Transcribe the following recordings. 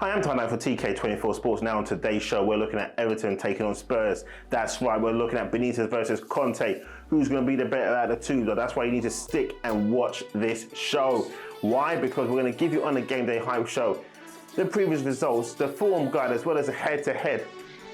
Hi, I'm Tottenham for TK24 Sports. Now on today's show, we're looking at Everton taking on Spurs. That's right, we're looking at Benitez versus Conte. Who's going to be the better out of the two? That's why you need to stick and watch this show. Why? Because we're going to give you on the Game Day Hype show the previous results, the form guide, as well as a head-to-head.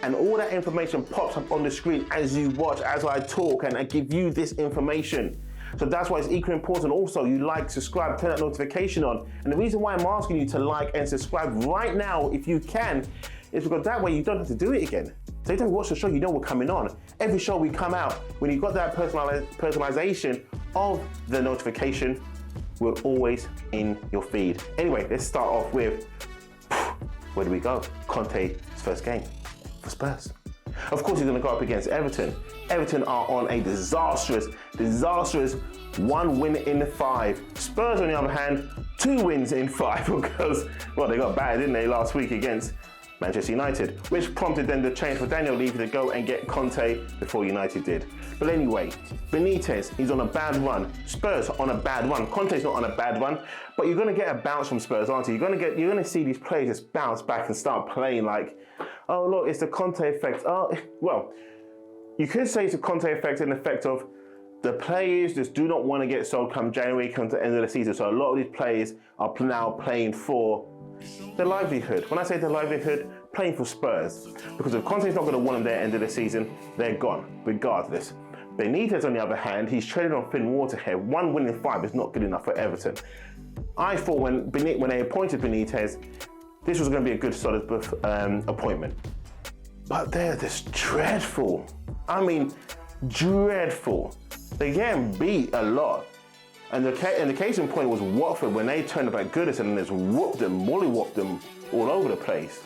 And all that information pops up on the screen as you watch, as I talk, and I give you this information. So that's why it's equally important. Also, you like, subscribe, turn that notification on. And the reason why I'm asking you to like and subscribe right now, if you can, is because that way you don't have to do it again. So you don't watch the show, you know we're coming on. Every show we come out, when you've got that personalization of the notification, we're always in your feed. Anyway, let's start off with, where do we go? Conte's first game for Spurs. Of course, he's going to go up against Everton. Everton are on a disastrous 1 win in 5. Spurs, on the other hand, 2 wins in 5 because, well, they got battered, didn't they, last week against Manchester United, which prompted them to change for Daniel Levy to go and get Conte before United did. But anyway, Benitez, he's on a bad run. Spurs on a bad run. Conte's not on a bad run, but you're going to get a bounce from Spurs, aren't you? You're going to see these players just bounce back and start playing like, oh look, it's the Conte effect. Oh, well, you could say it's a Conte effect in the effect of the players just do not want to get sold come January, come to the end of the season. So a lot of these players are now playing for their livelihood. When I say their livelihood, playing for Spurs. Because if Conte's not going to want them there at the end of the season, they're gone, regardless. Benitez, on the other hand, he's trading on thin water here. 1 win in 5 is not good enough for Everton. I thought when they appointed Benitez, this was going to be a good, solid appointment. But they're just dreadful. I mean, dreadful. They're getting beat a lot. And the case in point was Watford when they turned up at Goodison and just mollywhopped them all over the place.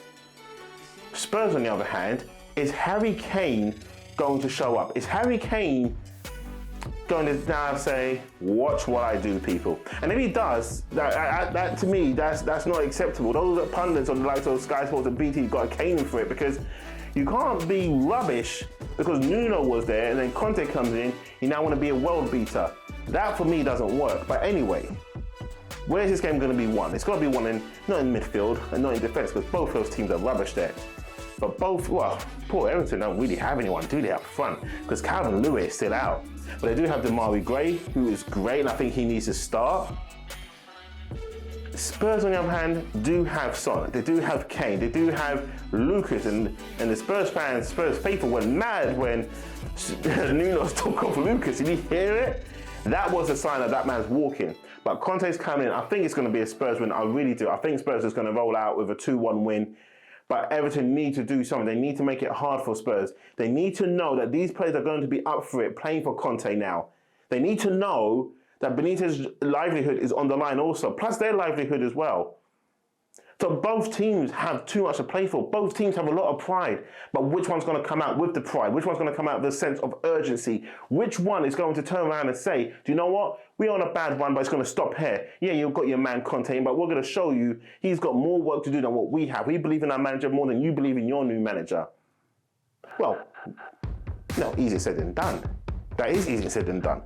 Spurs, on the other hand, is Harry Kane going to show up? Is Harry Kane going to now say, watch what I do, people? And if he does, that to me, that's not acceptable. Those pundits on the likes of Sky Sports and BT got a caning for it, because you can't be rubbish because Nuno was there and then Conte comes in, you now want to be a world beater. That for me doesn't work. But anyway, where's this game going to be won? It's got to be won not in midfield and not in defence, because both those teams are rubbish there. But poor Everton don't really have anyone, do they, up front? Because Calvin Lewis is still out. But they do have Demarai Gray, who is great, and I think he needs to start. Spurs, on the other hand, do have Son, they do have Kane, they do have Lucas, and the Spurs fans, Spurs faithful went mad when Nuno took off Lucas. Did you hear it? That was a sign that man's walking. But Conte's coming in. I think it's going to be a Spurs win. I really do. I think Spurs is going to roll out with a 2-1 win. But Everton need to do something. They need to make it hard for Spurs. They need to know that these players are going to be up for it, playing for Conte now. They need to know that Benitez's livelihood is on the line also, plus their livelihood as well. So both teams have too much to play for. Both teams have a lot of pride. But which one's going to come out with the pride? Which one's going to come out with a sense of urgency? Which one is going to turn around and say, do you know what? We're on a bad run, but it's going to stop here. Yeah, you've got your man Conte, but we're going to show you he's got more work to do than what we have. We believe in our manager more than you believe in your new manager. Well, no, easier said than done. That is easier said than done.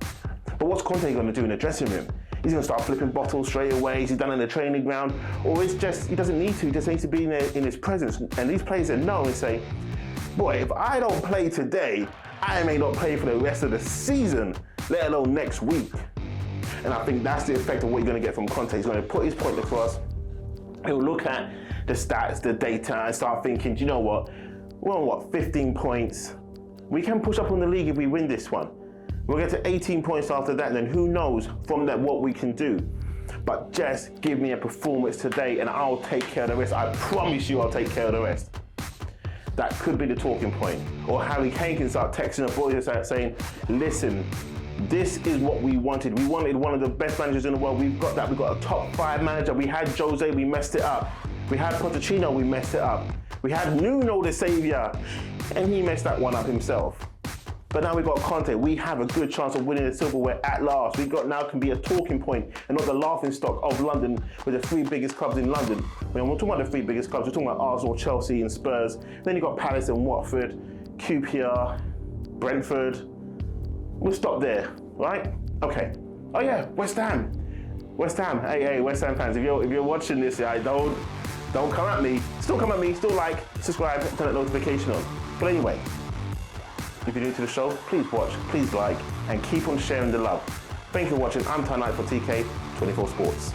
But what's Conte going to do in the dressing room? He's going to start flipping bottles straight away. Is he done in the training ground? Or it's just, he doesn't need to. He just needs to be in his presence. And these players that know and say, boy, if I don't play today, I may not play for the rest of the season, let alone next week. And I think that's the effect of what you're going to get from Conte. He's going to put his point across. He'll look at the stats, the data, and start thinking, do you know what? We're on 15 points. We can push up on the league if we win this one. We'll get to 18 points after that, and then who knows from that what we can do. But just give me a performance today and I'll take care of the rest. I promise you I'll take care of the rest. That could be the talking point. Or Harry Kane can start texting the boys and start saying, listen, this is what we wanted. We wanted one of the best managers in the world. We've got that. We've got a top 5 manager. We had Jose, we messed it up. We had Pochettino, we messed it up. We had Nuno, the saviour, and he messed that one up himself. But now we've got Conte. We have a good chance of winning the silverware at last. We've got now can be a talking point and not the laughing stock of London with the 3 biggest clubs in London. When we're talking about the 3 biggest clubs, we're talking about Arsenal, Chelsea and Spurs. Then you've got Palace and Watford, QPR, Brentford. We'll stop there, right? Okay. Oh yeah, West Ham. West Ham. Hey, West Ham fans, if you're watching this, Don't come at me. Still come at me. Still like, subscribe, turn that notification on. But anyway, if you're new to the show, please watch, please like, and keep on sharing the love. Thank you for watching. I'm Ty Knight for TK24 Sports.